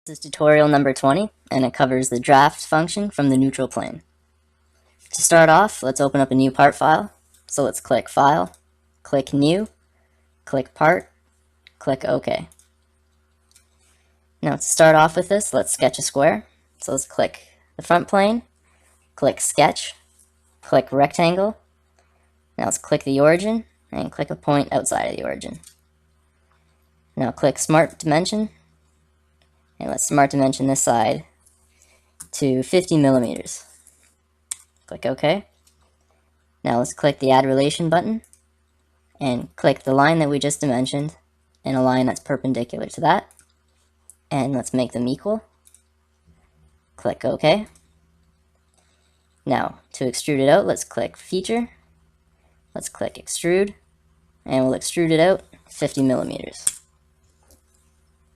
This is tutorial number 20, and it covers the draft function from the neutral plane. To start off, let's open up a new part file. So let's click File, click New, click Part, click OK. Now to start off with this, let's sketch a square. So let's click the front plane, click Sketch, click Rectangle. Now let's click the origin, and click a point outside of the origin. Now click Smart Dimension, and let's Smart Dimension this side to 50 millimeters. Click OK. Now let's click the Add Relation button and click the line that we just dimensioned and a line that's perpendicular to that. And let's make them equal. Click OK. Now to extrude it out, let's click Feature. Let's click Extrude, and we'll extrude it out 50 millimeters.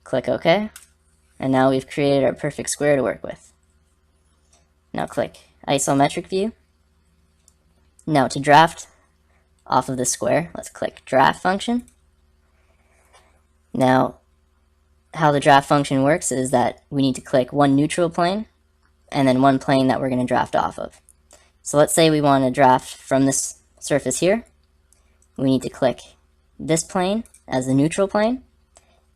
Click OK. And now we've created our perfect square to work with. Now click Isometric View. Now to draft off of the square, let's click Draft function. Now, how the draft function works is that we need to click one neutral plane and then one plane that we're going to draft off of. So let's say we want to draft from this surface here. We need to click this plane as the neutral plane,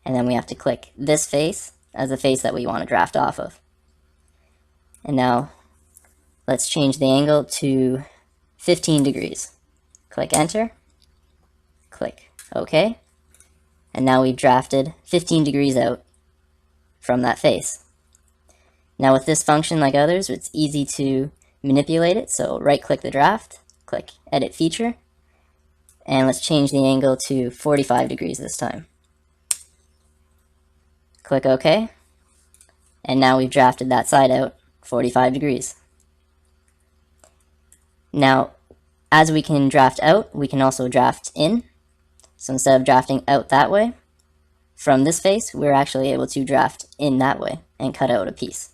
and then we have to click this face as the face that we want to draft off of. And now let's change the angle to 15 degrees. Click Enter, click OK, and now we've drafted 15 degrees out from that face. Now with this function, like others, it's easy to manipulate it, so right-click the draft, click Edit Feature, and let's change the angle to 45 degrees this time. Click OK, and now we've drafted that side out 45 degrees. Now, as we can draft out, we can also draft in. So instead of drafting out that way, from this face, we're actually able to draft in that way and cut out a piece.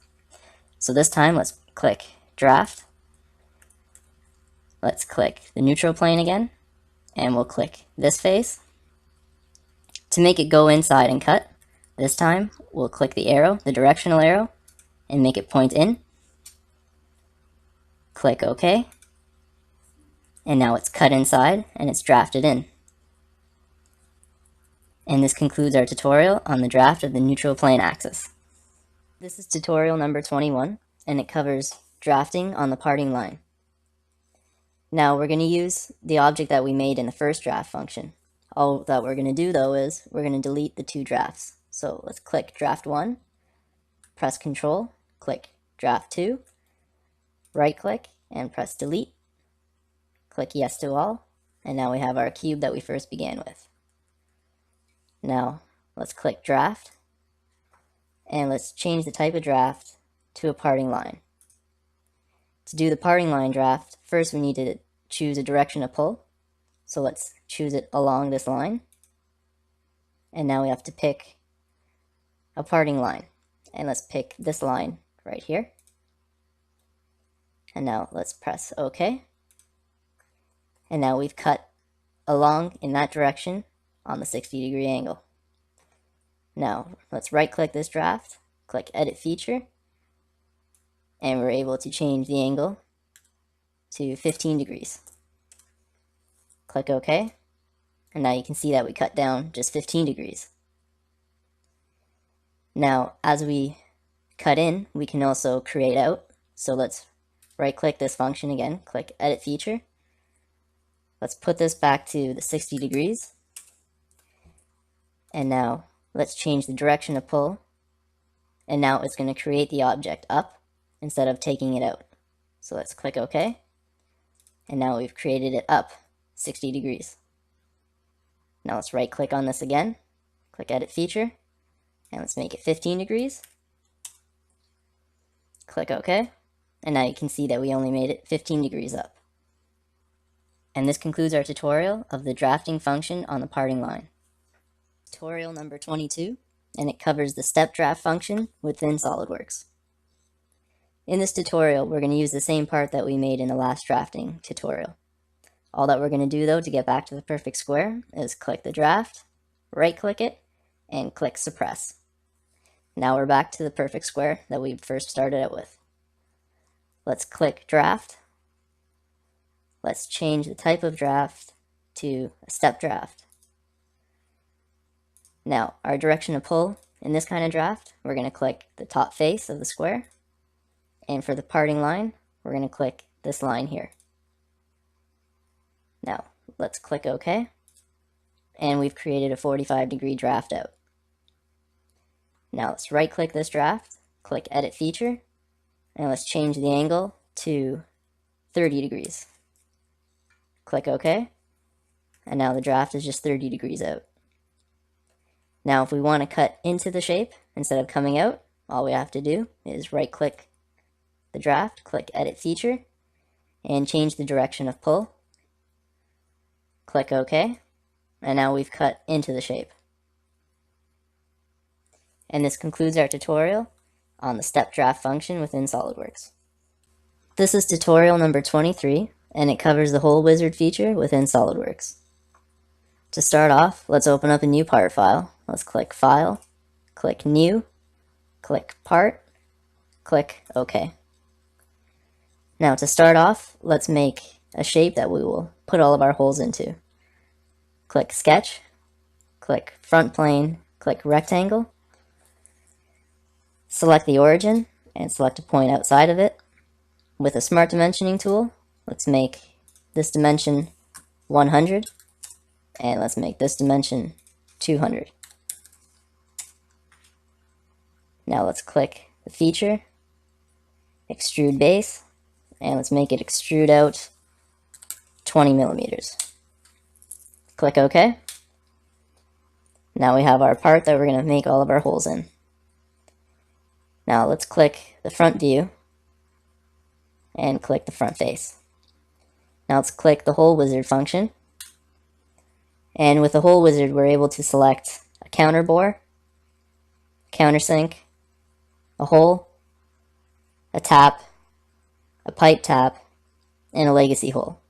So this time, let's click Draft. Let's click the neutral plane again, and we'll click this face. To make it go inside and cut, this time, we'll click the arrow, the directional arrow, and make it point in. Click OK. And now it's cut inside and it's drafted in. And this concludes our tutorial on the draft of the neutral plane axis. This is tutorial number 21, and it covers drafting on the parting line. Now we're going to use the object that we made in the first draft function. All that we're going to do though is we're going to delete the two drafts. So let's click Draft 1, press Control, click Draft 2, right click and press Delete. Click Yes to all, and now we have our cube that we first began with. Now, let's click Draft, and let's change the type of draft to a parting line. To do the parting line draft, first we need to choose a direction of pull. So let's choose it along this line. And now we have to pick a parting line. And let's pick this line right here. And now let's press OK. And now we've cut along in that direction on the 60-degree angle. Now, let's right-click this draft, click Edit Feature, and we're able to change the angle to 15 degrees. Click OK, and now you can see that we cut down just 15 degrees. Now, as we cut in, we can also create out. So let's right-click this function again, click Edit Feature. Let's put this back to the 60 degrees. And now let's change the direction of pull. And now it's going to create the object up instead of taking it out. So let's click OK. And now we've created it up 60 degrees. Now let's right click on this again, click Edit Feature, and let's make it 15 degrees. Click OK. And now you can see that we only made it 15 degrees up. And this concludes our tutorial of the drafting function on the parting line. Tutorial number 22, and it covers the step draft function within Solidworks. In this tutorial, we're going to use the same part that we made in the last drafting tutorial. All that we're going to do though to get back to the perfect square is click the draft, right click it, and click Suppress. Now we're back to the perfect square that we first started out with. Let's click draft. Let's change the type of draft to a step draft. Now, our direction of pull in this kind of draft, we're going to click the top face of the square. And for the parting line, we're going to click this line here. Now, let's click OK. And we've created a 45-degree draft out. Now, let's right-click this draft, click Edit Feature, and let's change the angle to 30 degrees. Click OK. And now the draft is just 30 degrees out. Now, if we want to cut into the shape instead of coming out, all we have to do is right-click the draft, click Edit Feature, and change the direction of pull. Click OK, and now we've cut into the shape. And this concludes our tutorial on the step draft function within SolidWorks. This is tutorial number 23, and it covers the whole wizard feature within SolidWorks. To start off, let's open up a new part file. Let's click File, click New, click Part, click OK. Now to start off, let's make a shape that we will put all of our holes into. Click Sketch, click Front Plane, click Rectangle, select the origin, and select a point outside of it. With a Smart Dimensioning tool, let's make this dimension 100, and let's make this dimension 200. Now let's click the feature, Extrude Base, and let's make it extrude out 20 millimeters. Click OK. Now we have our part that we're going to make all of our holes in. Now let's click the front view and click the front face. Now let's click the hole wizard function. And with the hole wizard, we're able to select a counter bore, countersink, a hole, a tap, a pipe tap, and a legacy hole.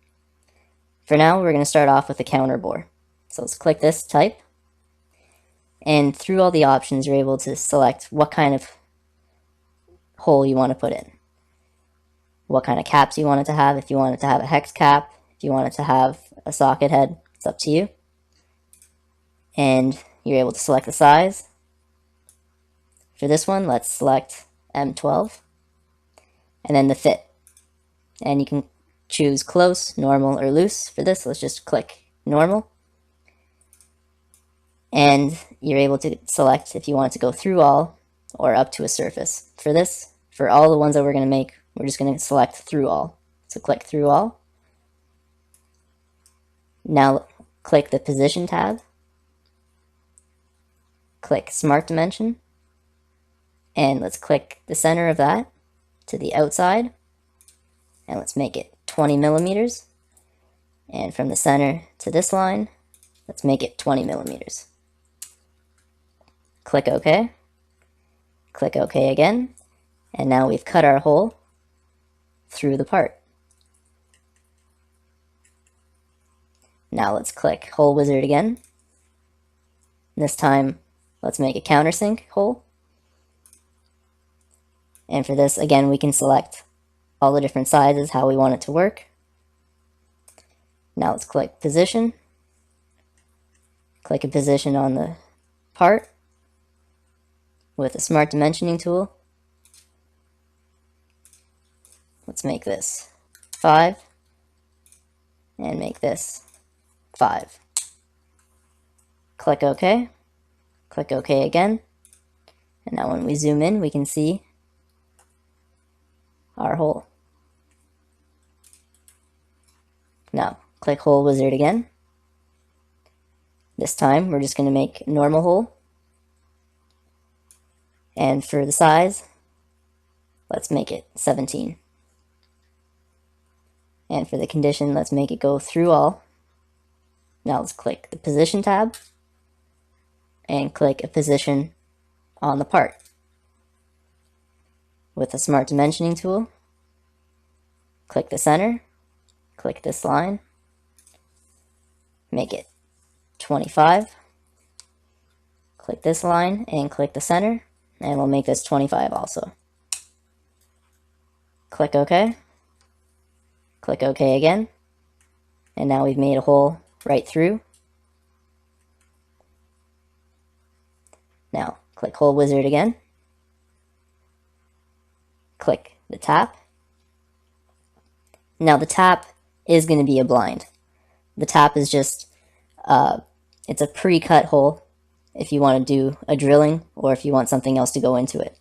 For now, we're going to start off with a counter bore. So let's click this type. And through all the options, you're able to select what kind of hole you want to put in. What kind of caps you want it to have. If you want it to have a hex cap, if you want it to have a socket head, it's up to you. And you're able to select the size. For this one, let's select M12. And then the fit. And you can choose close, normal, or loose. For this, let's just click normal. And you're able to select if you want it to go through all or up to a surface. For this, for all the ones that we're going to make, we're just going to select through all. So click through all. Now click the position tab. Click Smart Dimension. And let's click the center of that to the outside. And let's make it 20 millimeters. And from the center to this line, let's make it 20 millimeters. Click OK. Click OK again. And now we've cut our hole through the part. Now let's click Hole Wizard again. This time, let's make a countersink hole. And for this, again, we can select all the different sizes, how we want it to work. Now let's click Position. Click a position on the part with a Smart Dimensioning tool. Let's make this 5 and make this 5. Click OK. Click OK again. And now when we zoom in, we can see our hole. Now, click Hole Wizard again. This time, we're just going to make a normal hole. And for the size, let's make it 17. And for the condition, let's make it go through all. Now let's click the Position tab and click a position on the part. With the Smart Dimensioning tool, click the center, click this line, make it 25, click this line and click the center, and we'll make this 25 also. Click OK. Click OK again. And now we've made a hole right through. Now, click Hole Wizard again. Click the tap. Now the tap is going to be a blind. The tap is just, it's a pre-cut hole if you want to do a drilling or if you want something else to go into it.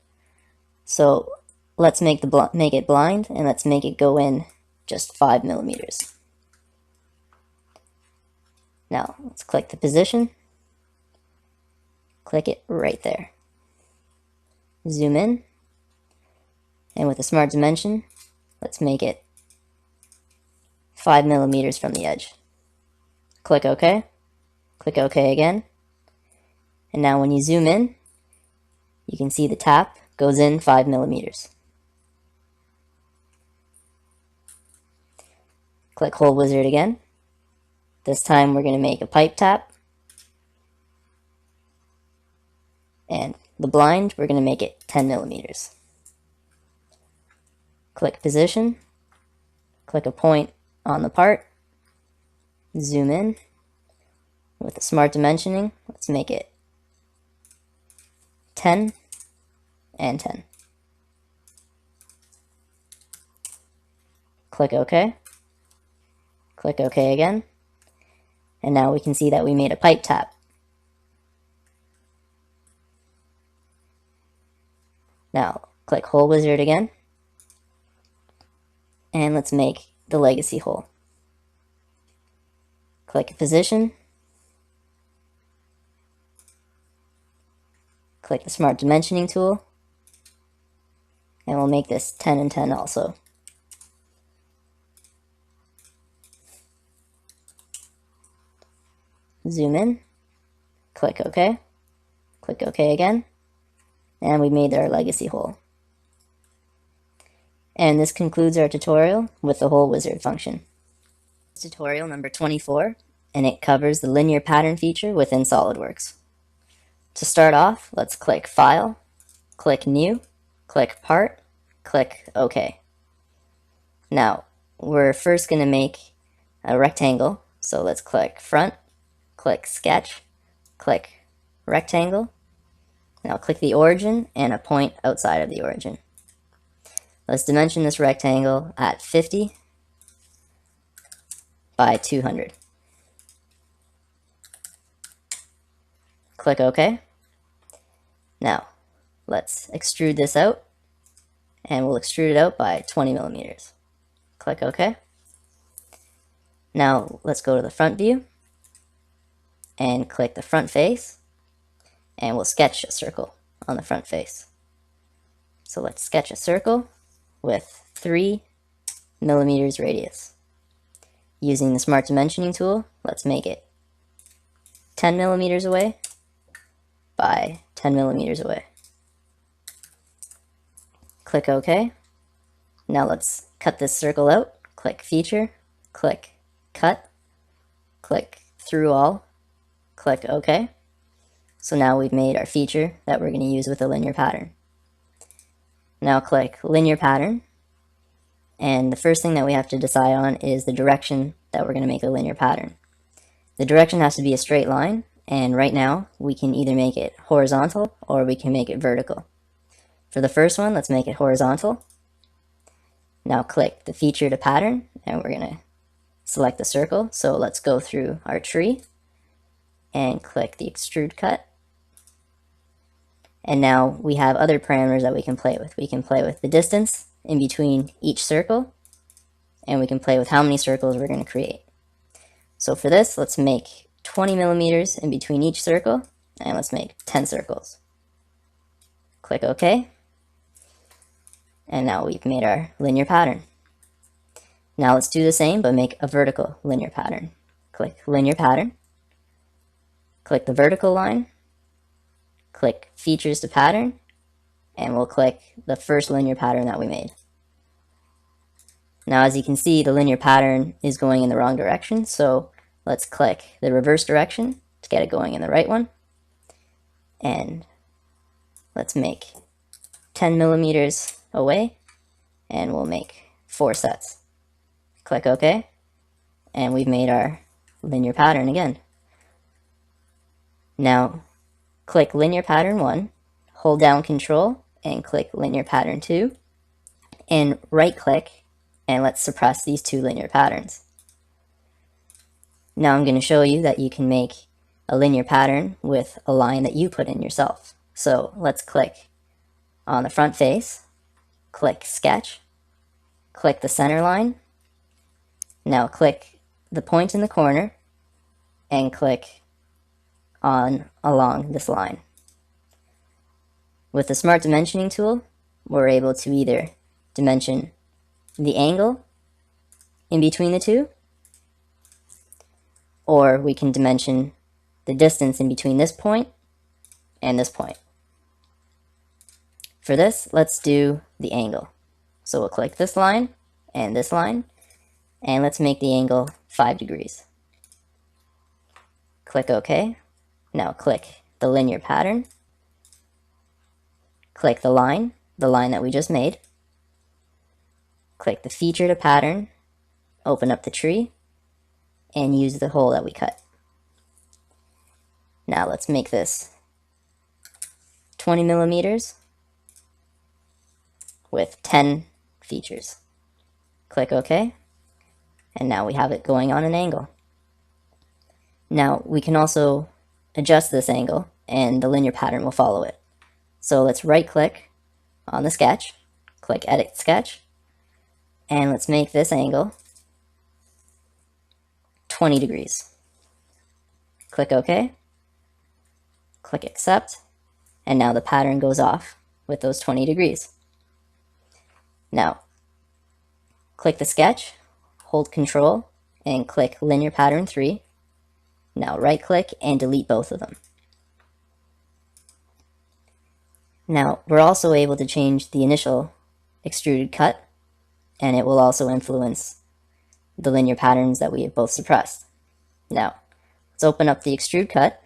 So let's make it blind, and let's make it go in just 5 millimeters. Now let's click the position. Click it right there. Zoom in, and with a smart dimension, let's make it 5 millimeters from the edge. Click OK. Click OK again. And now when you zoom in, you can see the tap goes in 5 millimeters. Click Hole Wizard again. This time we're going to make a pipe tap. And the blind, we're going to make it 10 millimeters. Click Position. Click a point on the part. Zoom in. With the smart dimensioning, let's make it 10 and 10. Click OK. Click OK again. And now we can see that we made a pipe tap. Now, click Hole Wizard again. And let's make the legacy hole. Click Position. Click the Smart Dimensioning tool. And we'll make this 10 and 10 also. Zoom in. Click OK. Click OK again. And we made our legacy hole. And this concludes our tutorial with the Hole Wizard function. Tutorial number 24, and it covers the linear pattern feature within SolidWorks. To start off, let's click File, click New, click Part, click OK. Now, we're first going to make a rectangle, so let's click Front, click Sketch, click Rectangle. Now click the origin and a point outside of the origin. Let's dimension this rectangle at 50 by 200. Click OK. Now let's extrude this out, and we'll extrude it out by 20 millimeters. Click OK. Now let's go to the front view and click the front face, and we'll sketch a circle on the front face. So let's sketch a circle with 3 millimeters radius. Using the Smart Dimensioning tool, let's make it 10 millimeters away by 10 millimeters away. Click OK. Now let's cut this circle out. Click Feature, click Cut, click Through All, click OK. So now we've made our feature that we're going to use with a linear pattern. Now click Linear Pattern, and the first thing that we have to decide on is the direction that we're going to make a linear pattern. The direction has to be a straight line, and right now we can either make it horizontal or we can make it vertical. For the first one, let's make it horizontal. Now click the Feature to Pattern, and we're going to select the circle. So let's go through our tree and click the Extrude Cut. And now we have other parameters that we can play with. We can play with the distance in between each circle, and we can play with how many circles we're going to create. So for this, let's make 20 millimeters in between each circle, and let's make 10 circles. Click OK. And now we've made our linear pattern. Now let's do the same, but make a vertical linear pattern. Click Linear Pattern. Click the vertical line. Click Features to Pattern, and we'll click the first linear pattern that we made. Now as you can see, the linear pattern is going in the wrong direction, so let's click the reverse direction to get it going in the right one. And let's make 10 millimeters away, and we'll make 4 sets. Click OK, and we've made our linear pattern again. Now click linear pattern 1, hold down Control, and click linear pattern 2, and right click, and let's suppress these 2 linear patterns. Now I'm going to show you that you can make a linear pattern with a line that you put in yourself. So let's click on the front face, click Sketch, click the center line. Now click the point in the corner and click on along this line. With the Smart Dimensioning tool, we're able to either dimension the angle in between the two, or we can dimension the distance in between this point and this point. For this, let's do the angle. So we'll click this line, and let's make the angle 5 degrees. Click OK. Now click the linear pattern, click the line that we just made, click the feature to pattern, open up the tree, and use the hole that we cut. Now let's make this 20 millimeters with 10 features. Click OK, and now we have it going on an angle. Now we can also adjust this angle, and the linear pattern will follow it. So let's right click on the sketch, click Edit Sketch, and let's make this angle 20 degrees. Click OK, click Accept, and now the pattern goes off with those 20 degrees. Now click the sketch, hold Control, and click Linear Pattern 3. Now right click and delete both of them. Now we're also able to change the initial extruded cut, and it will also influence the linear patterns that we have both suppressed. Now let's open up the extrude cut,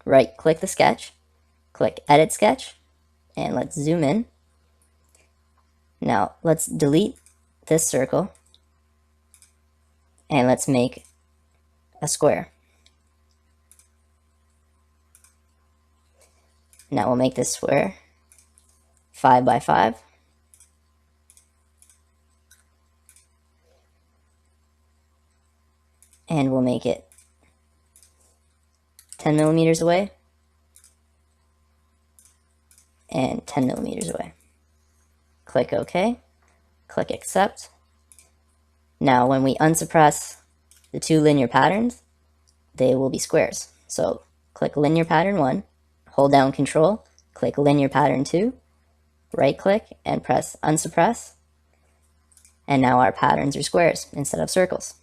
right click the sketch, click Edit Sketch, and let's zoom in. Now let's delete this circle, and let's make a square. Now we'll make this square 5 by 5. And we'll make it 10 millimeters away and 10 millimeters away. Click OK, click Accept. Now when we unsuppress the 2 linear patterns, they will be squares. So click Linear Pattern 1, hold down Control, click Linear Pattern 2, right click and press Unsuppress, and now our patterns are squares instead of circles.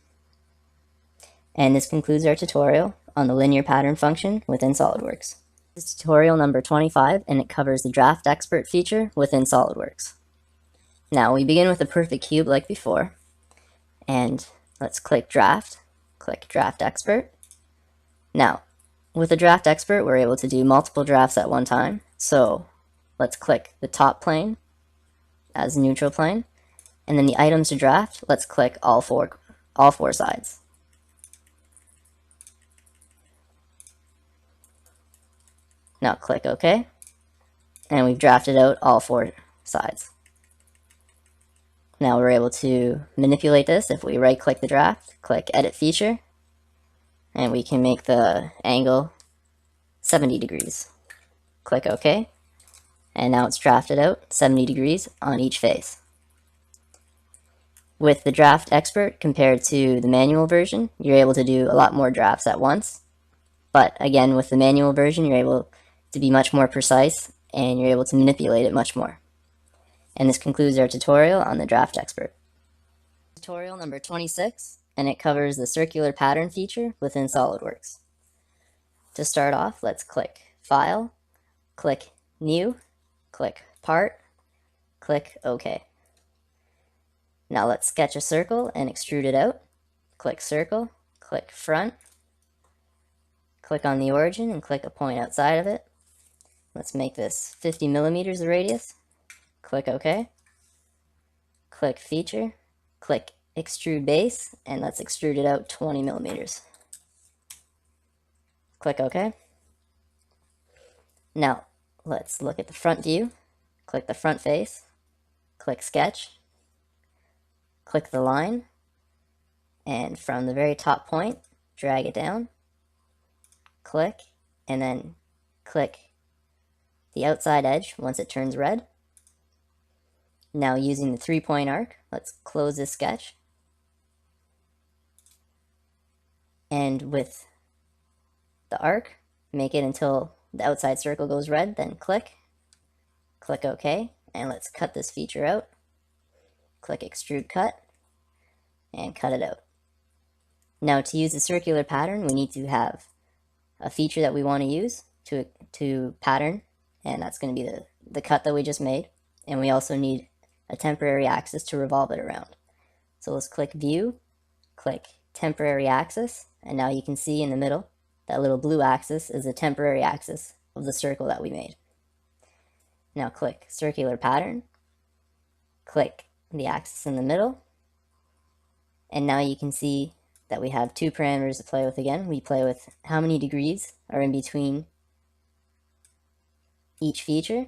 And this concludes our tutorial on the linear pattern function within SolidWorks. This is tutorial number 25, and it covers the DraftXpert feature within SolidWorks. Now we begin with a perfect cube like before, and let's click Draft, click DraftXpert. Now with the DraftXpert, we're able to do multiple drafts at one time. So let's click the top plane as neutral plane, and then the items to draft, let's click all four sides. Now click OK, and we've drafted out all 4 sides. Now we're able to manipulate this. If we right click the draft, click Edit Feature, and we can make the angle 70 degrees. Click OK, and now it's drafted out 70 degrees on each face. With the DraftXpert compared to the manual version, you're able to do a lot more drafts at once. But again, with the manual version, you're able to be much more precise, and you're able to manipulate it much more. And this concludes our tutorial on the DraftXpert. Tutorial number 26, and it covers the circular pattern feature within SolidWorks. To start off, let's click File, click New, click Part, click OK. Now let's sketch a circle and extrude it out. Click Circle, click Front, click on the origin and click a point outside of it. Let's make this 50 millimeters the radius. Click OK. Click Feature. Click Extrude Base, and let's extrude it out 20 millimeters. Click OK. Now, let's look at the front view. Click the front face. Click Sketch. Click the line. And from the very top point, drag it down. Click, and then click the outside edge once it turns red. Now, using the 3-point arc, let's close this sketch. And with the arc, make it until the outside circle goes red, then click OK, and let's cut this feature out. Click Extrude Cut, and cut it out. Now, to use the circular pattern, we need to have a feature that we want to use to pattern, and that's going to be the cut that we just made. And we also need a temporary axis to revolve it around. So let's click View, click Temporary Axis, and now you can see in the middle, that little blue axis is the temporary axis of the circle that we made. Now click Circular Pattern, click the axis in the middle, and now you can see that we have two parameters to play with again. We play with how many degrees are in between each feature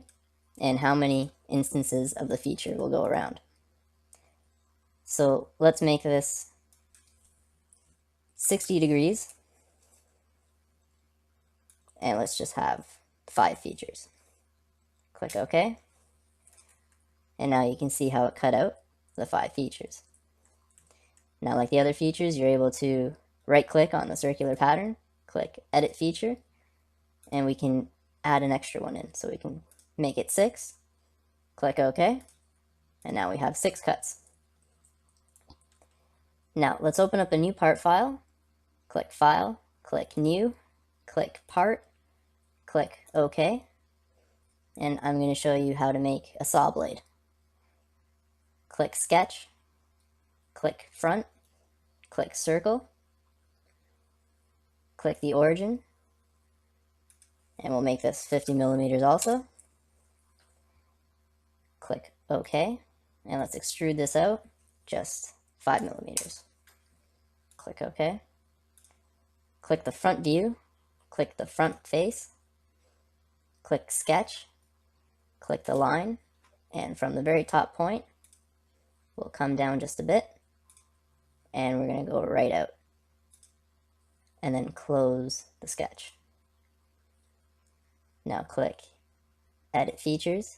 and how many instances of the feature will go around. So let's make this 60 degrees, and let's just have 5 features. Click OK, and now you can see how it cut out the 5 features. Now, like the other features, you're able to right-click on the circular pattern, click Edit Feature, and we can add an extra one in. So we can make it 6, click OK, and now we have 6 cuts. Now, let's open up a new part file, click File, click New, click Part, click OK, and I'm going to show you how to make a saw blade. Click Sketch, click Front, click Circle, click the origin, and we'll make this 50 millimeters also. Click OK, and let's extrude this out just 5 millimeters. Click OK. Click the front view, click the front face, click Sketch, click the line, and from the very top point, we'll come down just a bit, and we're going to go right out, and then close the sketch. Now click Edit Features,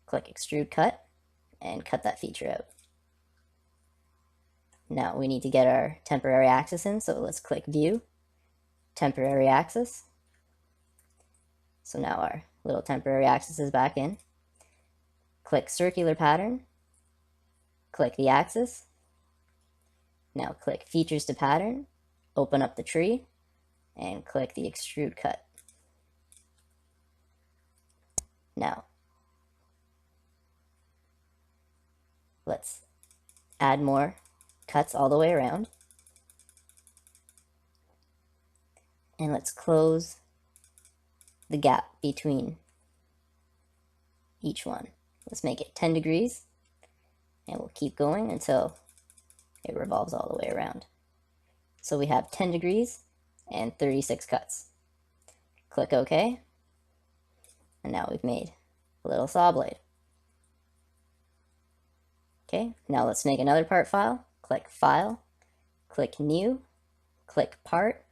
click Extrude Cut, and cut that feature out. Now we need to get our temporary axis in, so let's click View, Temporary Axis. So now our little temporary axis is back in. Click Circular Pattern, click the axis. Now click Features to Pattern, open up the tree, and click the Extrude Cut. Now, let's add more cuts all the way around. And let's close the gap between each one. Let's make it 10 degrees, and we'll keep going until it revolves all the way around. So we have 10 degrees and 36 cuts. Click OK, and now we've made a little saw blade. Okay, now let's make another part file. Click File, click New, click Part,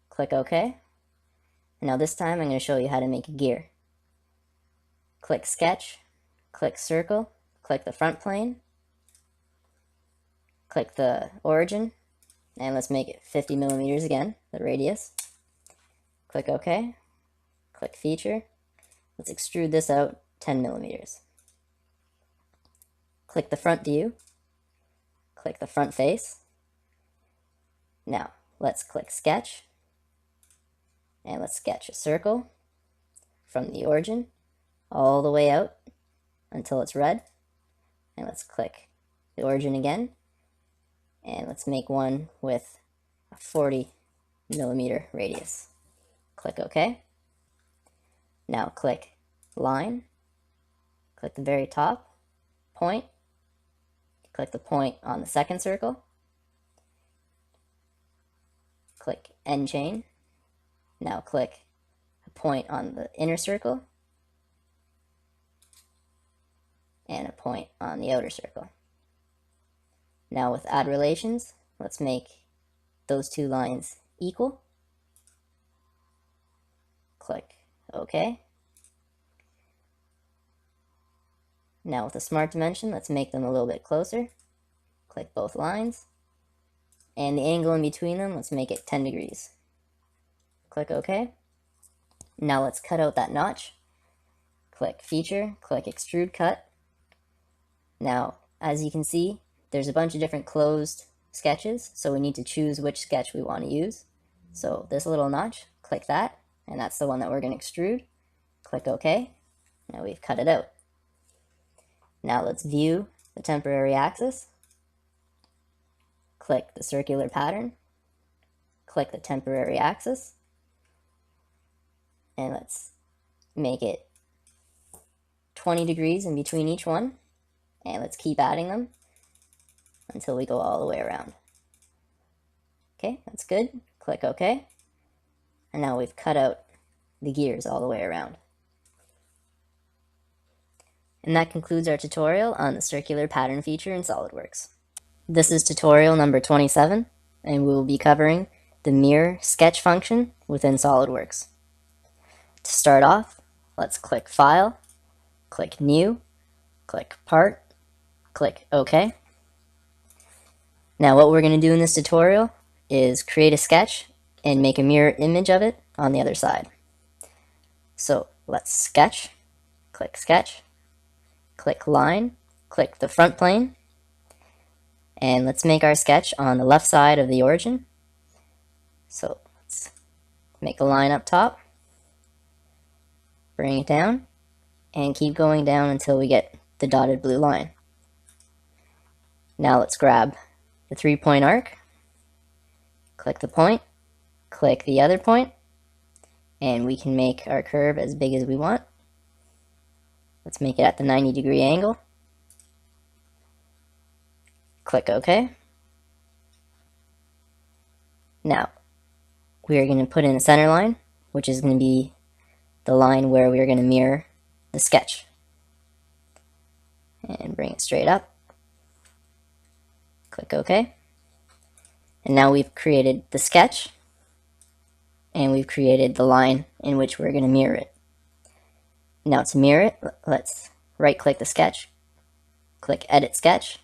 click OK. And now this time I'm going to show you how to make a gear. Click Sketch, click Circle, click the front plane, click the origin, and let's make it 50 millimeters again, the radius. Click OK, click Feature. Let's extrude this out 10 millimeters. Click the front view, click the front face. Now, let's click Sketch, and let's sketch a circle from the origin all the way out until it's red. And let's click the origin again, and let's make one with a 40 millimeter radius. Click OK. Now click line, click the very top, point, click the point on the second circle, click end chain. Now click a point on the inner circle and a point on the outer circle. Now with add relations, let's make those two lines equal. Click OK. Now with a smart dimension, let's make them a little bit closer. Click both lines. And the angle in between them, let's make it 10 degrees. Click OK. Now let's cut out that notch. Click Feature, click Extrude Cut. Now, as you can see, there's a bunch of different closed sketches, so we need to choose which sketch we want to use. So this little notch, click that, and that's the one that we're going to extrude. Click OK. Now we've cut it out. Now let's view the temporary axis. Click the circular pattern. Click the temporary axis. And let's make it 20 degrees in between each one. And let's keep adding them until we go all the way around. Okay, that's good. Click OK. And now we've cut out the gears all the way around. And that concludes our tutorial on the circular pattern feature in SolidWorks. This is tutorial number 27, and we will be covering the mirror sketch function within SolidWorks. To start off, let's click File, click New, click Part, click OK. Now what we're going to do in this tutorial is create a sketch and make a mirror image of it on the other side. So let's sketch, click Sketch, click Line, click the front plane, and let's make our sketch on the left side of the origin. So let's make a line up top, bring it down, and keep going down until we get the dotted blue line. Now let's grab the 3-point arc, click the point, click the other point, and we can make our curve as big as we want. Let's make it at the 90-degree angle. Click OK. Now, we are going to put in a center line, which is going to be the line where we are going to mirror the sketch. And bring it straight up. Click OK. And now we've created the sketch, and we've created the line in which we're going to mirror it. Now to mirror it, let's right-click the sketch, click Edit Sketch.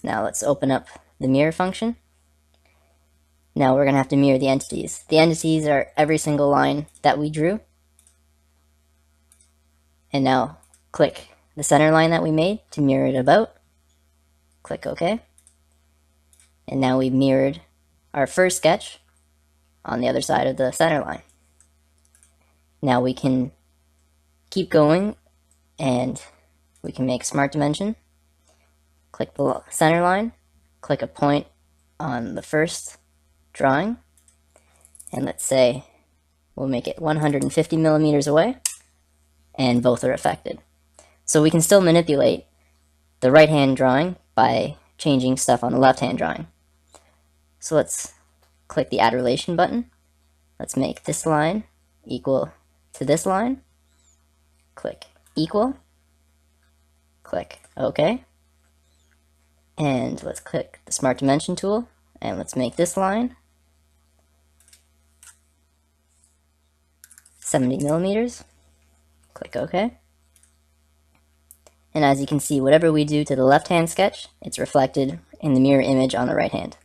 Now let's open up the mirror function. Now we're going to have to mirror the entities. The entities are every single line that we drew. And now click the center line that we made to mirror it about. Click OK. And now we've mirrored our first sketch on the other side of the center line. Now we can keep going, and we can make smart dimension. Click the center line, click a point on the first drawing, and let's say we'll make it 150 millimeters away, and both are affected. So we can still manipulate the right-hand drawing by changing stuff on the left-hand drawing. So let's click the Add Relation button. Let's make this line equal to this line. Click Equal. Click OK. And let's click the Smart Dimension tool, and let's make this line 70 millimeters. Click OK. And as you can see, whatever we do to the left-hand sketch, it's reflected in the mirror image on the right hand.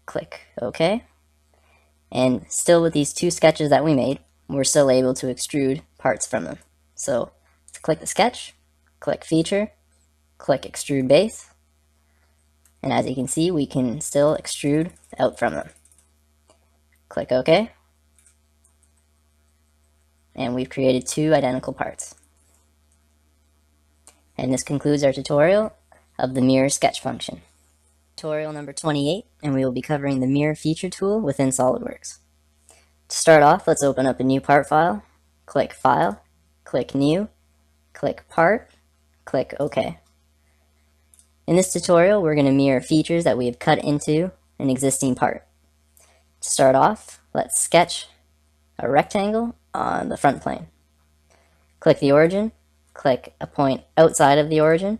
Click OK. And still with these two sketches that we made, we're still able to extrude parts from them. So let's click the sketch, click Feature, click Extrude Base, and as you can see, we can still extrude out from them. Click OK. And we've created two identical parts. And this concludes our tutorial of the mirror sketch function. Tutorial number 28, and we will be covering the mirror feature tool within SolidWorks. To start off, let's open up a new part file, click File, click New, click Part, click OK. In this tutorial, we're going to mirror features that we have cut into an existing part. To start off, let's sketch a rectangle on the front plane. Click the origin, click a point outside of the origin,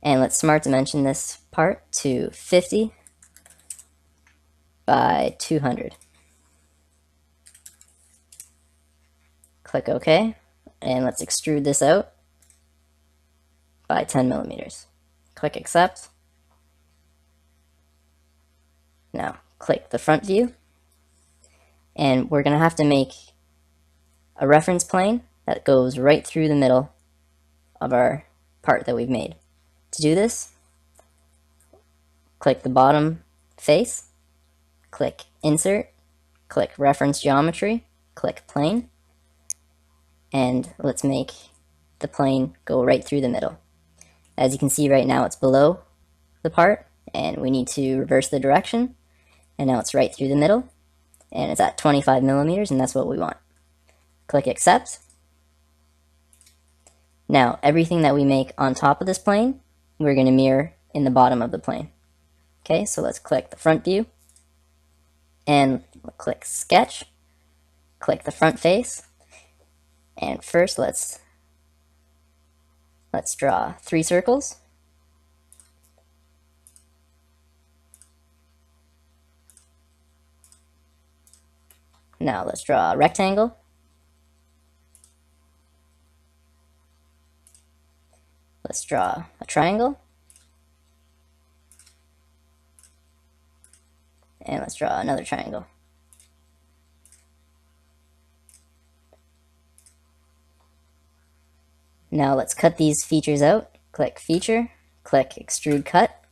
and let's smart dimension this part to 50 by 200. Click OK, and let's extrude this out by 10 millimeters. Click Accept. Now click the front view, and we're going to have to make a reference plane that goes right through the middle of our part that we've made. To do this, click the bottom face, click Insert, click Reference Geometry, click Plane, and let's make the plane go right through the middle. As you can see right now, it's below the part, and we need to reverse the direction, and now it's right through the middle, and it's at 25 millimeters, and that's what we want. Click Accept. Now, everything that we make on top of this plane, we're going to mirror in the bottom of the plane. Okay, so let's click the front view, and click Sketch, click the front face, and first let's draw 3 circles. Now let's draw a rectangle. Let's draw a triangle. And let's draw another triangle. Now let's cut these features out. Click Feature, click Extrude Cut,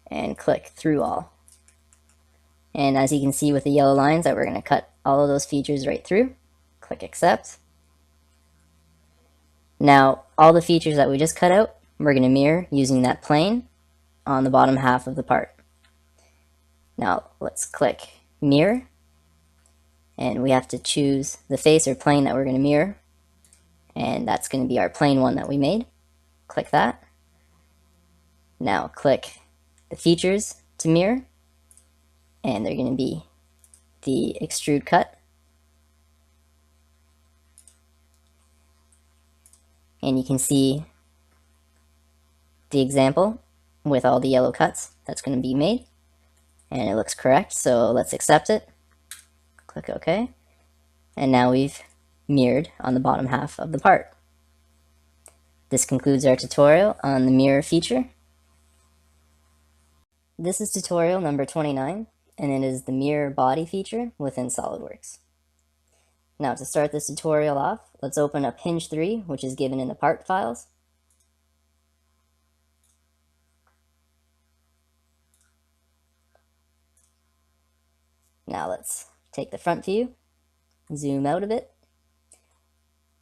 and click Through All. And as you can see with the yellow lines that we're going to cut all of those features right through. Click Accept. Now all the features that we just cut out, we're going to mirror using that plane on the bottom half of the part. Now let's click Mirror, and we have to choose the face or plane that we're going to mirror, and that's going to be our plane one that we made. Click that. Now click the features to mirror, and they're going to be the extrude cut, and you can see the example with all the yellow cuts that's going to be made, and it looks correct, so let's accept it. Click OK, and now we've mirrored on the bottom half of the part. This concludes our tutorial on the mirror feature. This is tutorial number 29, and it is the mirror body feature within Solidworks. Now to start this tutorial off, let's open up Hinge 3, which is given in the part files. Now let's take the front view, zoom out a bit.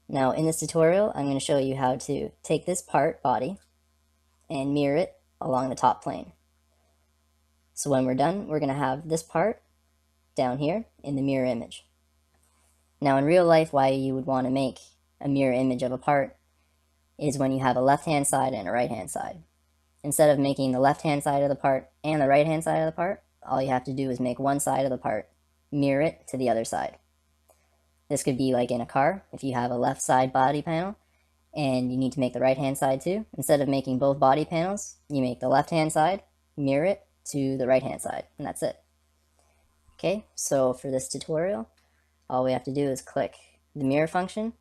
Now in this tutorial, I'm going to show you how to take this part body and mirror it along the top plane. So when we're done, we're going to have this part down here in the mirror image. Now in real life, why you would want to make a mirror image of a part is when you have a left-hand side and a right-hand side. Instead of making the left-hand side of the part and the right-hand side of the part, all you have to do is make one side of the part, mirror it to the other side. This could be like in a car, if you have a left side body panel and you need to make the right-hand side too. Instead of making both body panels, you make the left-hand side, mirror it to the right-hand side, and that's it. Okay, so for this tutorial, all we have to do is click the mirror function,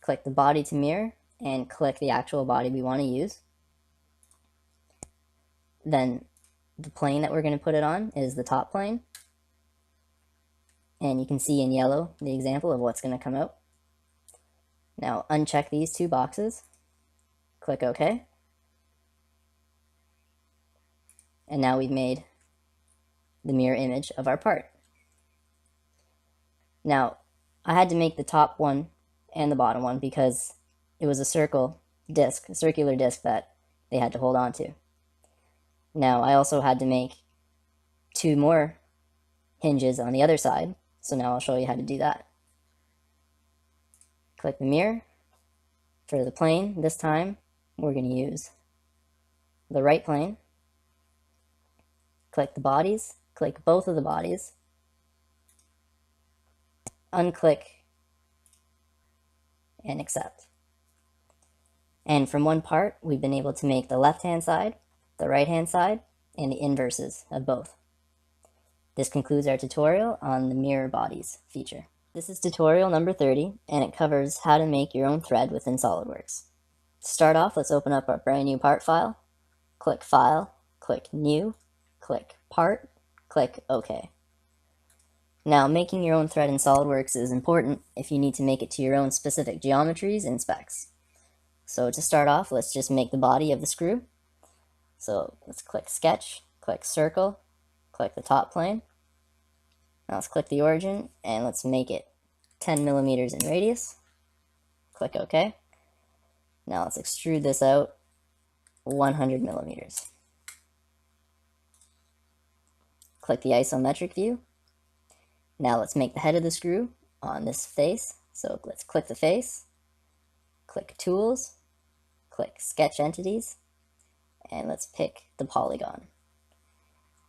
click the body to mirror, and click the actual body we want to use. Then the plane that we're going to put it on is the top plane. And you can see in yellow the example of what's going to come out. Now uncheck these 2 boxes, click OK, and now we've made the mirror image of our part. Now I had to make the top one and the bottom one because it was a circular disc that they had to hold on to. Now I also had to make 2 more hinges on the other side. So now I'll show you how to do that. Click the mirror. For the plane, this time, we're going to use the right plane. Click the bodies. Click both of the bodies. Unclick and accept. And from one part, we've been able to make the left-hand side, the right-hand side, and the inverses of both. This concludes our tutorial on the mirror bodies feature. This is tutorial number 30, and it covers how to make your own thread within SolidWorks. To start off, let's open up our brand new part file. Click File, click New, click Part, click OK. Now, making your own thread in SolidWorks is important if you need to make it to your own specific geometries and specs. So to start off, let's just make the body of the screw. So let's click Sketch, click Circle, click the top plane. Now let's click the origin, and let's make it 10 millimeters in radius. Click OK. Now let's extrude this out 100 millimeters. Click the isometric view. Now let's make the head of the screw on this face. So let's click the face, click Tools, click Sketch Entities, and let's pick the polygon.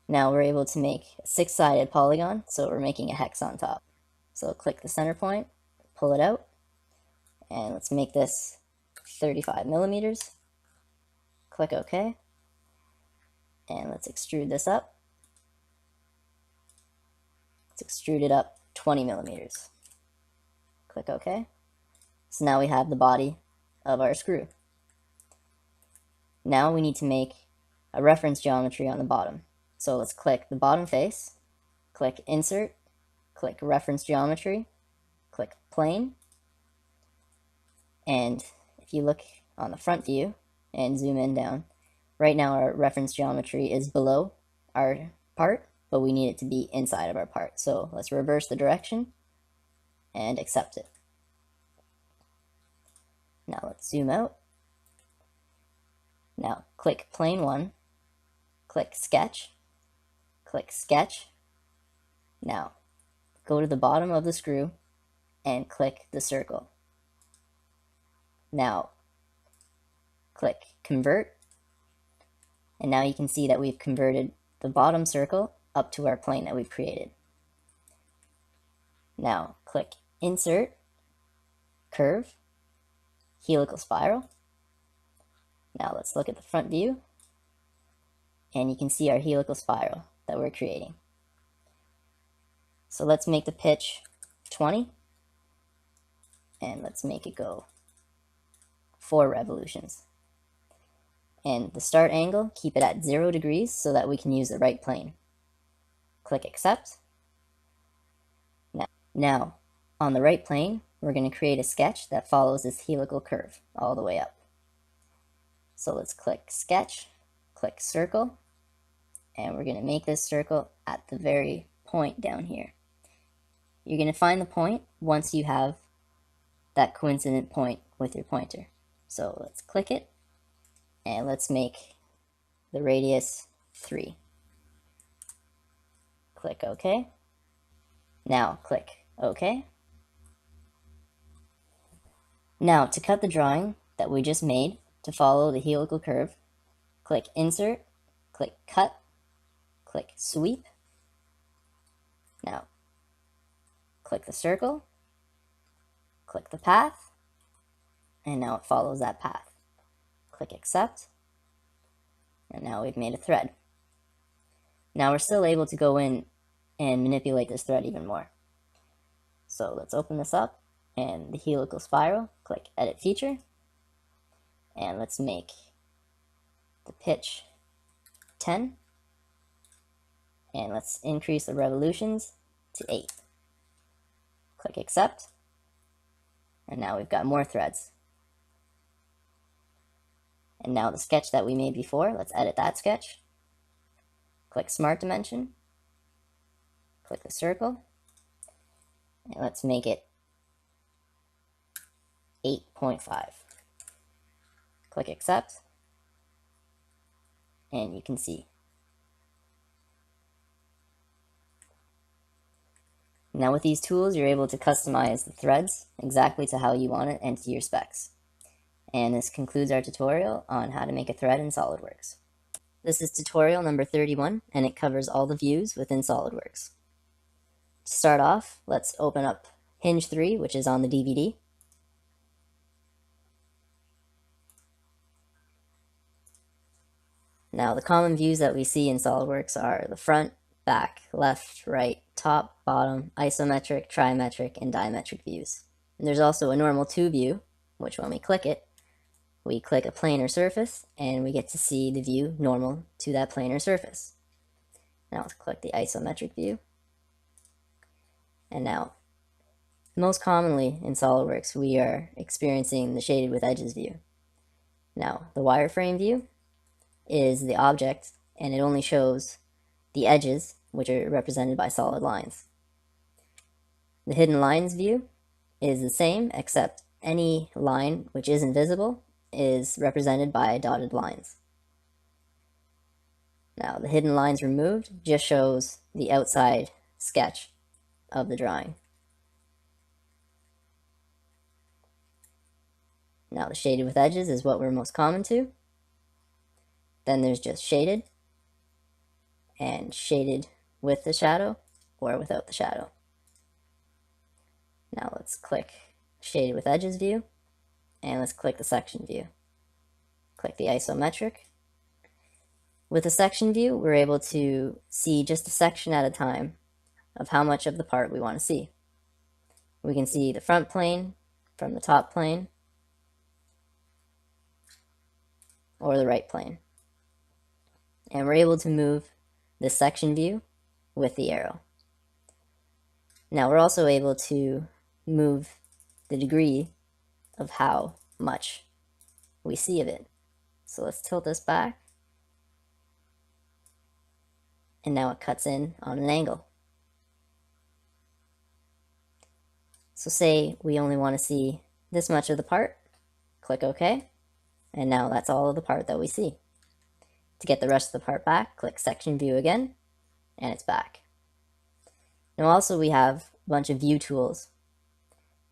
Now we're able to make a 6-sided polygon, so we're making a hex on top. So click the center point, pull it out, and let's make this 35 millimeters. Click OK, and let's extrude this up. Let's extrude it up 20 millimeters. Click OK. So now we have the body of our screw. Now we need to make a reference geometry on the bottom. So let's click the bottom face, click Insert, click Reference Geometry, click Plane, and if you look on the front view and zoom in down, right now our reference geometry is below our part, but we need it to be inside of our part. So let's reverse the direction and accept it. Now let's zoom out. Now click Plane 1, click Sketch, click Sketch. Now go to the bottom of the screw and click the circle. Now click Convert, and now you can see that we've converted the bottom circle up to our plane that we've created. Now click Insert, Curve, Helical Spiral. Now let's look at the front view, and you can see our helical spiral that we're creating. So let's make the pitch 20, and let's make it go 4 revolutions. And the start angle, keep it at 0 degrees so that we can use the right plane. Click Accept. Now, on the right plane, we're going to create a sketch that follows this helical curve all the way up. So let's click Sketch, click Circle, and we're going to make this circle at the very point down here. You're going to find the point once you have that coincident point with your pointer. So let's click it, and let's make the radius 3. Click OK. Now click OK. Now to cut the drawing that we just made to follow the helical curve, click Insert, click Cut, click Sweep. Now click the circle, click the path, and now it follows that path. Click Accept, and now we've made a thread. Now we're still able to go in and manipulate this thread even more. So let's open this up, and the helical spiral, click Edit Feature, and let's make the pitch 10, and let's increase the revolutions to 8. Click Accept, and now we've got more threads. And now the sketch that we made before, let's edit that sketch. Click Smart Dimension, click the circle, and let's make it 8.5. Click Accept, and you can see Now with these tools, you're able to customize the threads exactly to how you want it and to your specs. And this concludes our tutorial on how to make a thread in SolidWorks. This is tutorial number 31, and it covers all the views within SolidWorks. To start off, let's open up Hinge 3, which is on the DVD. Now the common views that we see in SolidWorks are the front, back, left, right, top, bottom, isometric, trimetric, and dimetric views. And there's also a normal 2 view, which when we click it, we click a planar surface and we get to see the view normal to that planar surface. Now let's click the isometric view. And now, most commonly in SolidWorks, we are experiencing the shaded with edges view. Now, the wireframe view is the object, and it only shows the edges, which are represented by solid lines. The hidden lines view is the same, except any line which isn't visible is represented by dotted lines. Now, the hidden lines removed just shows the outside sketch of the drawing. Now, the shaded with edges is what we're most common to. Then there's just shaded, and shaded with the shadow or without the shadow. Now let's click shaded with edges view, and let's click the section view. Click the isometric. With the section view, we're able to see just a section at a time of how much of the part we want to see. We can see the front plane from the top plane or the right plane. And we're able to move the section view with the arrow. Now we're also able to move the degree of how much we see of it. So let's tilt this back. And now it cuts in on an angle. So say we only want to see this much of the part, click OK, and now that's all of the part that we see. To get the rest of the part back, click section view again, and it's back. Now also we have a bunch of view tools.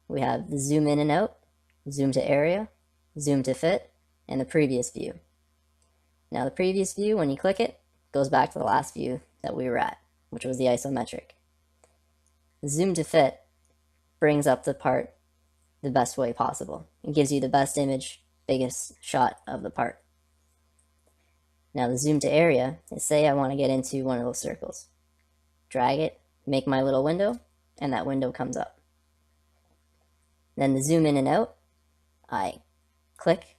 We have the zoom in and out, zoom to area, zoom to fit, and the previous view. Now the previous view, when you click it, goes back to the last view that we were at, which was the isometric. The zoom to fit brings up the part the best way possible. It gives you the best image, biggest shot of the part. Now the zoom to area is, say I want to get into one of those circles. Drag it, make my little window, and that window comes up. Then the zoom in and out, I click,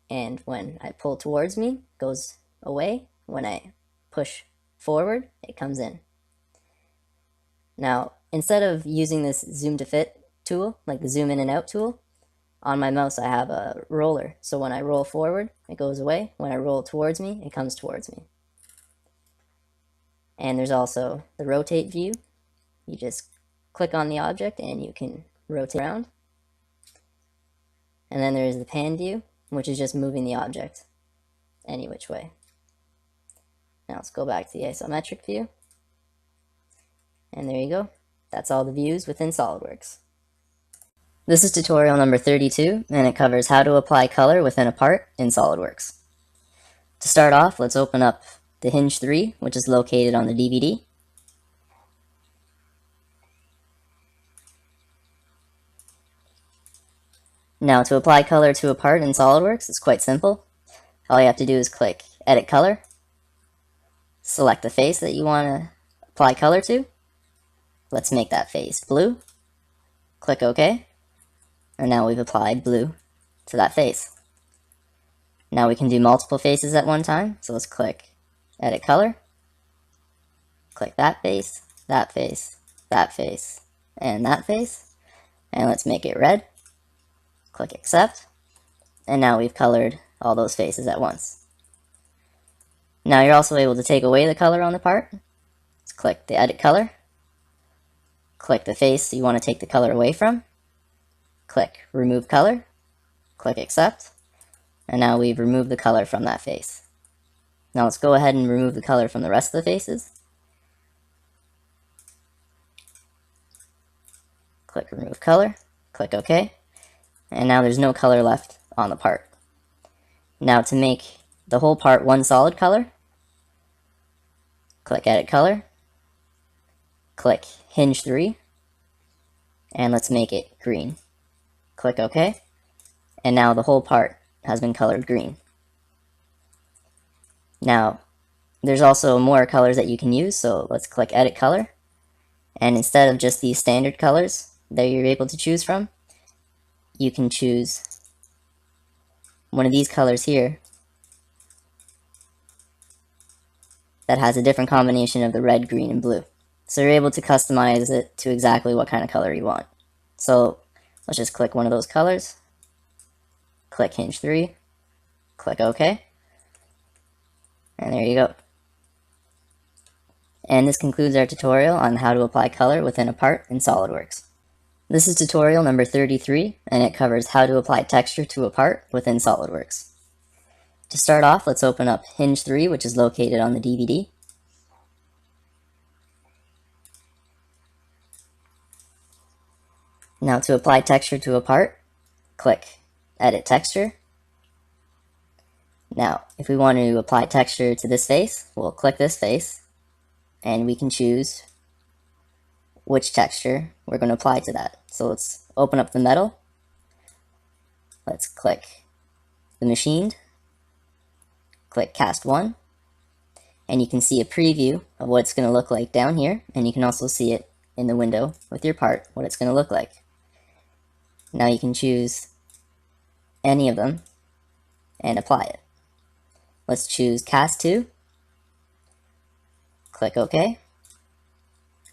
and when I pull towards me, it goes away. When I push forward, it comes in. Now, instead of using this zoom to fit tool, like the zoom in and out tool, on my mouse I have a roller, so when I roll forward, it goes away. When I roll towards me, it comes towards me. And there's also the rotate view. You just click on the object and you can rotate around. And then there's the pan view, which is just moving the object any which way. Now let's go back to the isometric view. And there you go. That's all the views within SolidWorks. This is tutorial number 32, and it covers how to apply color within a part in SolidWorks. To start off, let's open up the Hinge 3, which is located on the DVD. Now, to apply color to a part in SolidWorks, it's quite simple. All you have to do is click Edit Color, select the face that you want to apply color to. Let's make that face blue. Click OK. And now we've applied blue to that face. Now we can do multiple faces at one time. So let's click Edit Color. Click that face, that face, that face, and that face. And let's make it red. Click Accept. And now we've colored all those faces at once. Now you're also able to take away the color on the part. Let's click the Edit Color. Click the face you want to take the color away from. Click Remove Color, click Accept, and now we've removed the color from that face. Now let's go ahead and remove the color from the rest of the faces. click Remove Color, click OK, and now there's no color left on the part. Now to make the whole part one solid color, click Edit Color, click Hinge 3, and let's make it green. Click OK, and now the whole part has been colored green. Now, there's also more colors that you can use, so let's click Edit Color, and instead of just these standard colors that you're able to choose from, you can choose one of these colors here that has a different combination of the red, green, and blue. So you're able to customize it to exactly what kind of color you want. So let's just click one of those colors, click Hinge 3, click OK, and there you go. And this concludes our tutorial on how to apply color within a part in SolidWorks. This is tutorial number 33, and it covers how to apply texture to a part within SolidWorks. To start off, let's open up Hinge 3, which is located on the DVD. Now to apply texture to a part, click Edit Texture. Now, if we want to apply texture to this face, we'll click this face, and we can choose which texture we're going to apply to that. So let's open up the metal. Let's click the machined, click Cast 1, and you can see a preview of what it's going to look like down here, and you can also see it in the window with your part, what it's going to look like. Now you can choose any of them and apply it. Let's choose Cast 2, click OK,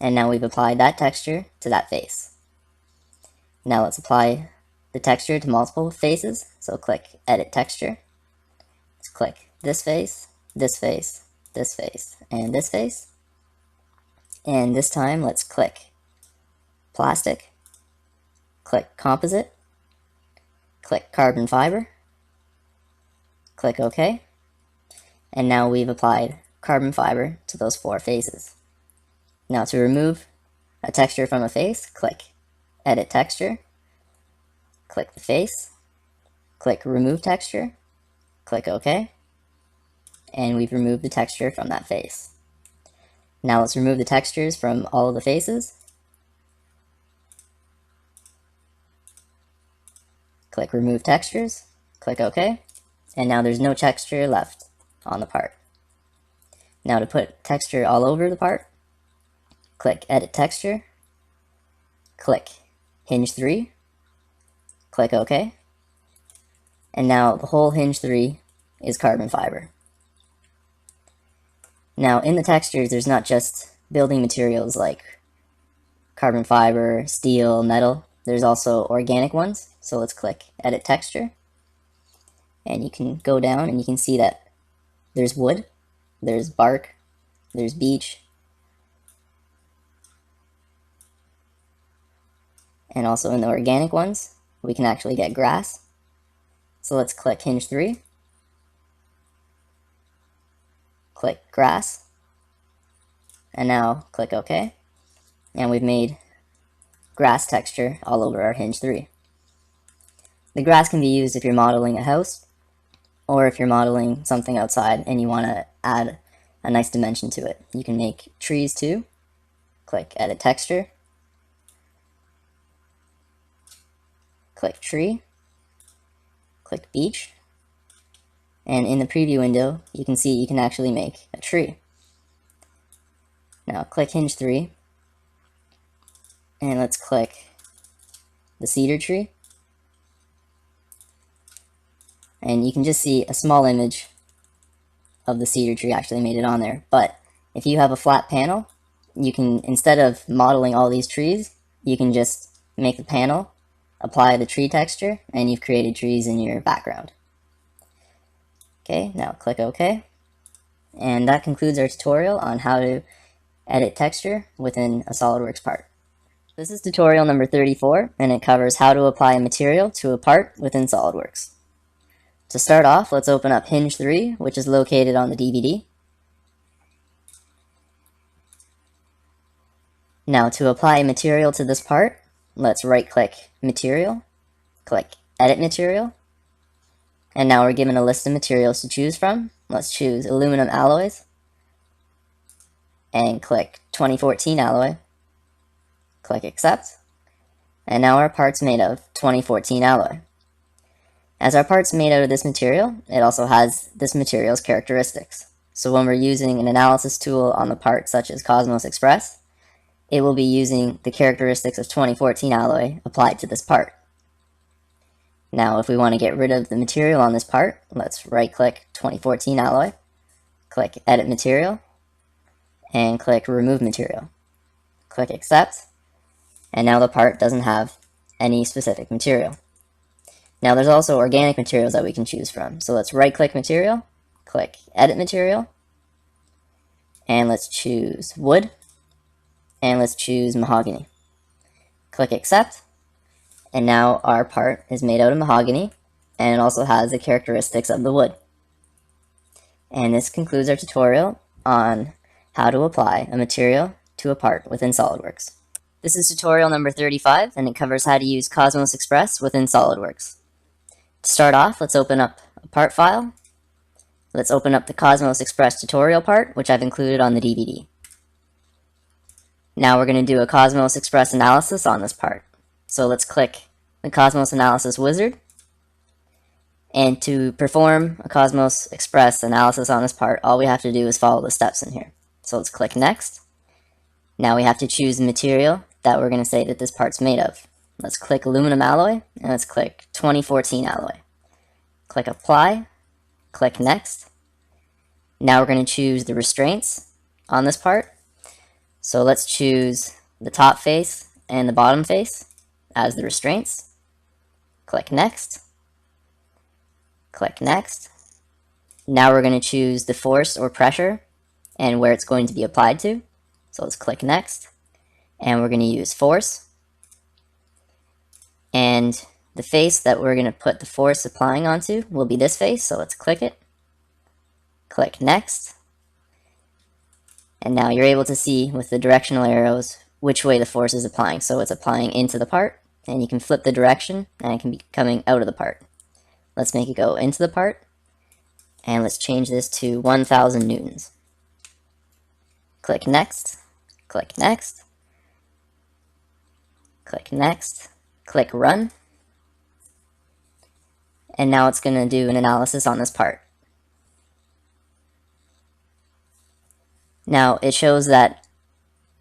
and now we've applied that texture to that face. Now let's apply the texture to multiple faces, so click Edit Texture. Let's click this face, this face, this face, and this face. And this time let's click Plastic, click Composite, click Carbon Fiber, click OK, and now we've applied carbon fiber to those 4 faces. Now to remove a texture from a face, click Edit Texture, click the face, click Remove Texture, click OK, and we've removed the texture from that face. Now let's remove the textures from all of the faces. Click Remove Textures, click OK, and now there's no texture left on the part. Now to put texture all over the part, click Edit Texture, click Hinge 3, click OK, and now the whole Hinge 3 is carbon fiber. Now in the textures, there's not just building materials like carbon fiber, steel, metal, there's also organic ones. So let's click Edit Texture, and you can go down and you can see that there's wood, there's bark, there's beech, and also in the organic ones, we can actually get grass. So let's click Hinge 3, click Grass, and now click OK, and we've made grass texture all over our Hinge 3. The grass can be used if you're modeling a house, or if you're modeling something outside and you want to add a nice dimension to it. You can make trees too. Click Edit Texture, click Tree, click Beech, and in the preview window you can see you can actually make a tree. Now click Hinge 3, and let's click the cedar tree, and you can just see a small image of the cedar tree actually made it on there. But if you have a flat panel, you can, instead of modeling all these trees, you can just make the panel, apply the tree texture, and you've created trees in your background. Okay, now click OK, and that concludes our tutorial on how to edit texture within a SolidWorks part. This is tutorial number 34, and it covers how to apply a material to a part within SolidWorks. To start off, let's open up Hinge 3, which is located on the DVD. Now to apply a material to this part, let's right-click Material, click Edit Material, and now we're given a list of materials to choose from. Let's choose aluminum alloys, and click 2014 alloy, click Accept, and now our part's made of 2014 alloy. As our part's made out of this material, it also has this material's characteristics. So when we're using an analysis tool on the part such as COSMOSXpress, it will be using the characteristics of 2014 alloy applied to this part. Now if we want to get rid of the material on this part, let's right-click 2014 alloy, click Edit Material, and click Remove Material. Click Accept, and now the part doesn't have any specific material. Now there's also organic materials that we can choose from. So let's right-click Material, click Edit Material, and let's choose Wood, and let's choose Mahogany. Click Accept, and now our part is made out of mahogany, and it also has the characteristics of the wood. And this concludes our tutorial on how to apply a material to a part within SolidWorks. This is tutorial number 35, and it covers how to use COSMOSXpress within SolidWorks. To start off, let's open up a part file. Let's open up the COSMOSXpress tutorial part, which I've included on the DVD. Now we're going to do a COSMOSXpress analysis on this part. So let's click the Cosmos Analysis Wizard. And to perform a COSMOSXpress analysis on this part, all we have to do is follow the steps in here. So let's click Next. Now we have to choose the material that we're going to say that this part's made of. Let's click aluminum alloy, and let's click 2014 alloy. Click Apply, click Next. Now we're going to choose the restraints on this part. So let's choose the top face and the bottom face as the restraints. Click Next. Click Next. Now we're going to choose the force or pressure and where it's going to be applied to. So let's click Next. And we're going to use force. And the face that we're going to put the force applying onto will be this face, so let's click it. Click Next. And now you're able to see with the directional arrows which way the force is applying. So it's applying into the part, and you can flip the direction, and it can be coming out of the part. Let's make it go into the part, and let's change this to 1000 newtons. Click Next. Click Next. Click Next. Click Run, and now it's going to do an analysis on this part. Now it shows that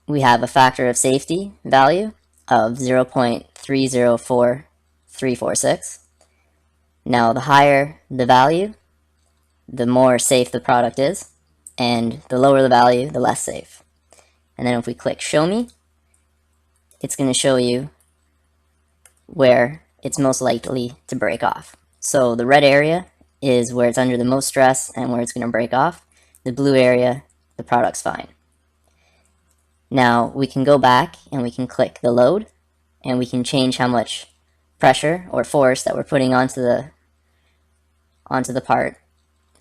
we have a factor of safety value of 0.304346. Now the higher the value, the more safe the product is, and the lower the value, the less safe. And then if we click Show Me, it's going to show you where it's most likely to break off. So the red area is where it's under the most stress and where it's going to break off. The blue area, the product's fine. Now we can go back and we can click the load, and we can change how much pressure or force that we're putting onto the part.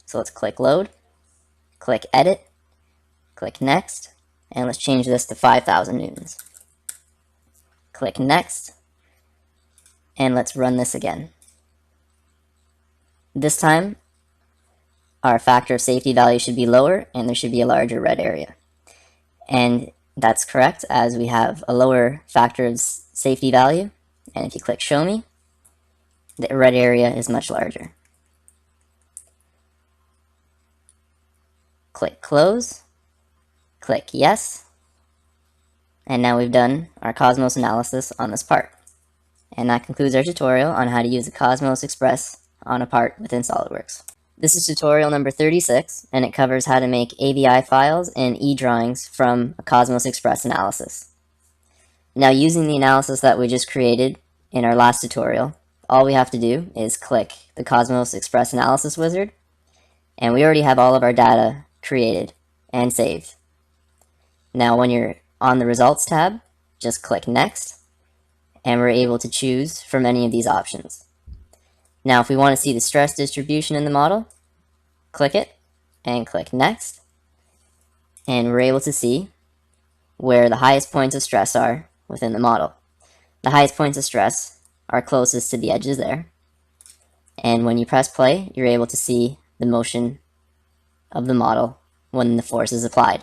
So let's click Load, click Edit, click Next, and let's change this to 5000 newtons. Click Next. And let's run this again. This time, our factor of safety value should be lower, and there should be a larger red area. And that's correct, as we have a lower factor of safety value. And if you click Show Me, the red area is much larger. Click Close, click Yes, and now we've done our Cosmos analysis on this part. And that concludes our tutorial on how to use the COSMOSXpress on a part within SolidWorks. This is tutorial number 36, and it covers how to make AVI files and eDrawings from a COSMOSXpress analysis. Now, using the analysis that we just created in our last tutorial, all we have to do is click the COSMOSXpress Analysis Wizard, and we already have all of our data created and saved. Now, when you're on the Results tab, just click Next, and we're able to choose from any of these options. Now, if we want to see the stress distribution in the model, click it and click Next, and we're able to see where the highest points of stress are within the model. the highest points of stress are closest to the edges there. And when you press play, you're able to see the motion of the model when the force is applied.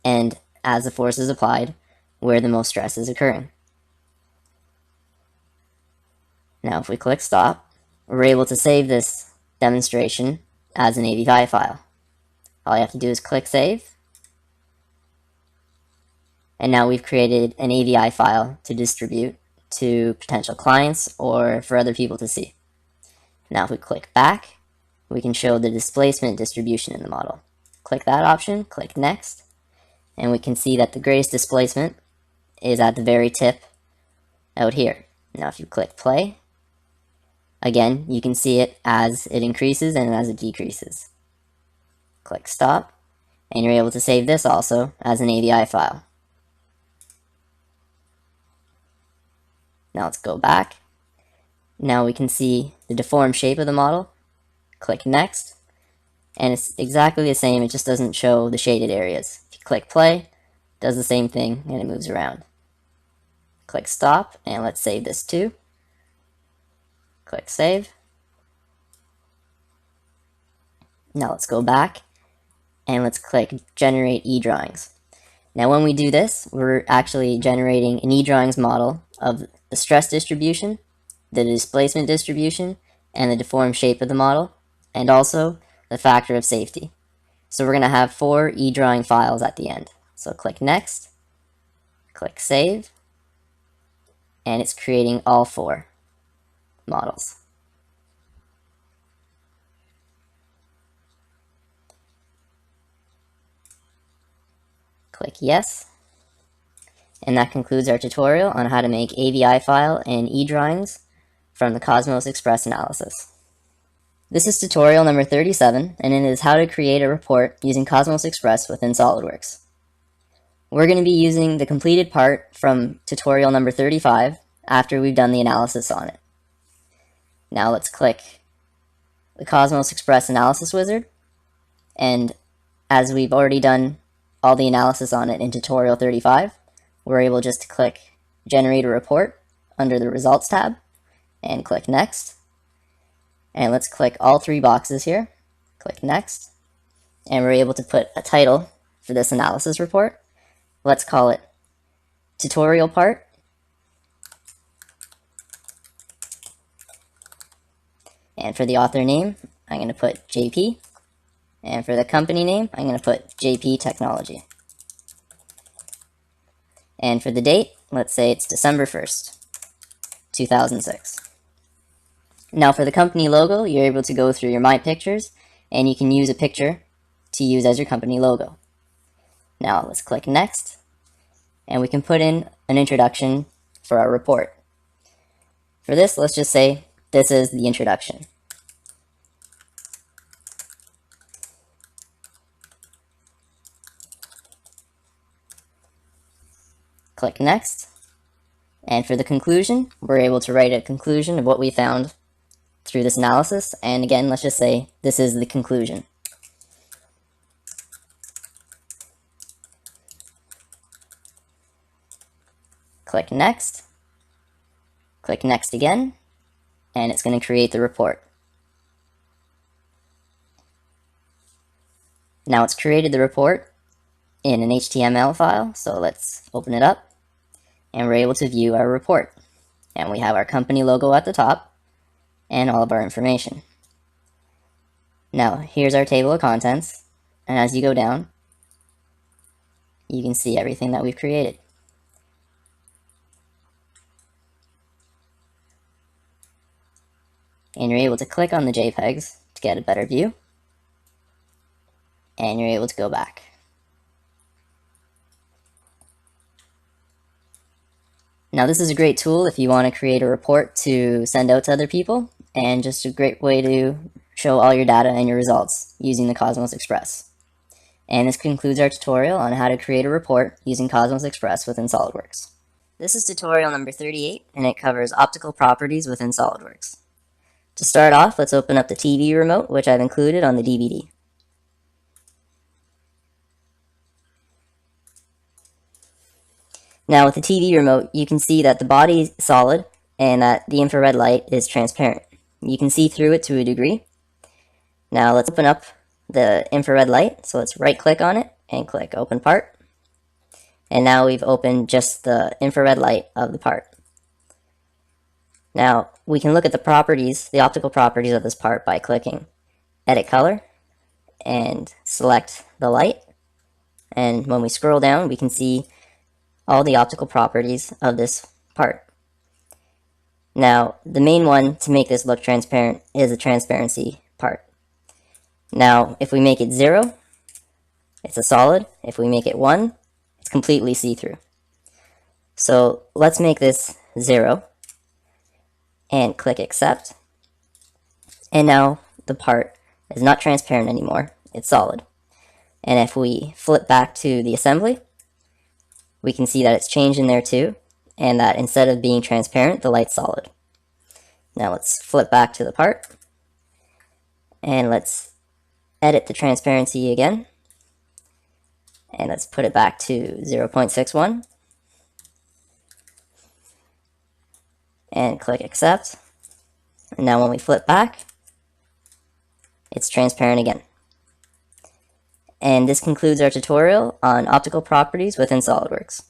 And as the force is applied, where the most stress is occurring. Now if we click stop, we're able to save this demonstration as an AVI file. All you have to do is click save. And now we've created an AVI file to distribute to potential clients or for other people to see. Now if we click back, we can show the displacement distribution in the model. Click that option, click next, and we can see that the greatest displacement is at the very tip out here. Now if you click play, again, you can see it as it increases and as it decreases. Click stop, and you're able to save this also as an AVI file. Now let's go back. Now we can see the deformed shape of the model. Click next, and it's exactly the same, it just doesn't show the shaded areas. If you click play, it does the same thing and it moves around. Click stop, and let's save this too. Click save. Now let's go back and let's click generate eDrawings. Now when we do this, we're actually generating an eDrawings model of the stress distribution, the displacement distribution, and the deformed shape of the model, and also the factor of safety. So we're going to have 4 eDrawing files at the end. So click next, click save, and it's creating all 4 models. Click yes, and that concludes our tutorial on how to make AVI file and eDrawings from the COSMOSXpress analysis. This is tutorial number 37, and it is how to create a report using COSMOSXpress within Solidworks. We're going to be using the completed part from tutorial number 35 after we've done the analysis on it. Now let's click the COSMOSXpress analysis wizard, and as we've already done all the analysis on it in tutorial 35, we're able just to click generate a report under the results tab and click next. And let's click all 3 boxes here, click next, and we're able to put a title for this analysis report. Let's call it tutorial part. And for the author name, I'm going to put JP. And for the company name, I'm going to put JP Technology. And for the date, let's say it's December 1st, 2006. Now for the company logo, you're able to go through your My Pictures, and you can use a picture to use as your company logo. Now let's click next, and we can put in an introduction for our report. For this, let's just say this is the introduction. Click next, and for the conclusion, we're able to write a conclusion of what we found through this analysis, and again, let's just say this is the conclusion. Click next again, and it's going to create the report. Now it's created the report in an HTML file, so let's open it up, and we're able to view our report. And we have our company logo at the top, and all of our information. Now, here's our table of contents, and as you go down, you can see everything that we've created. And you're able to click on the JPEGs to get a better view, and you're able to go back. Now this is a great tool if you want to create a report to send out to other people, and just a great way to show all your data and your results using the COSMOSXpress. And this concludes our tutorial on how to create a report using COSMOSXpress within SolidWorks. This is tutorial number 38, and it covers optical properties within SolidWorks. To start off, let's open up the TV remote, which I've included on the DVD. Now with the TV remote, you can see that the body is solid and that the infrared light is transparent. You can see through it to a degree. Now let's open up the infrared light. So let's right click on it and click Open Part. And now we've opened just the infrared light of the part. Now we can look at the properties, the optical properties of this part by clicking Edit Color and select the light. And when we scroll down, we can see all the optical properties of this part. Now, the main one to make this look transparent is the transparency part. Now, if we make it 0, it's a solid. If we make it 1, it's completely see-through. So let's make this 0 and click Accept. And now the part is not transparent anymore, it's solid. And if we flip back to the assembly, we can see that it's changed in there too, and that instead of being transparent, the light's solid. Now let's flip back to the part, and let's edit the transparency again, and let's put it back to 0.61, and click Accept. And now when we flip back, it's transparent again. And this concludes our tutorial on optical properties within SolidWorks.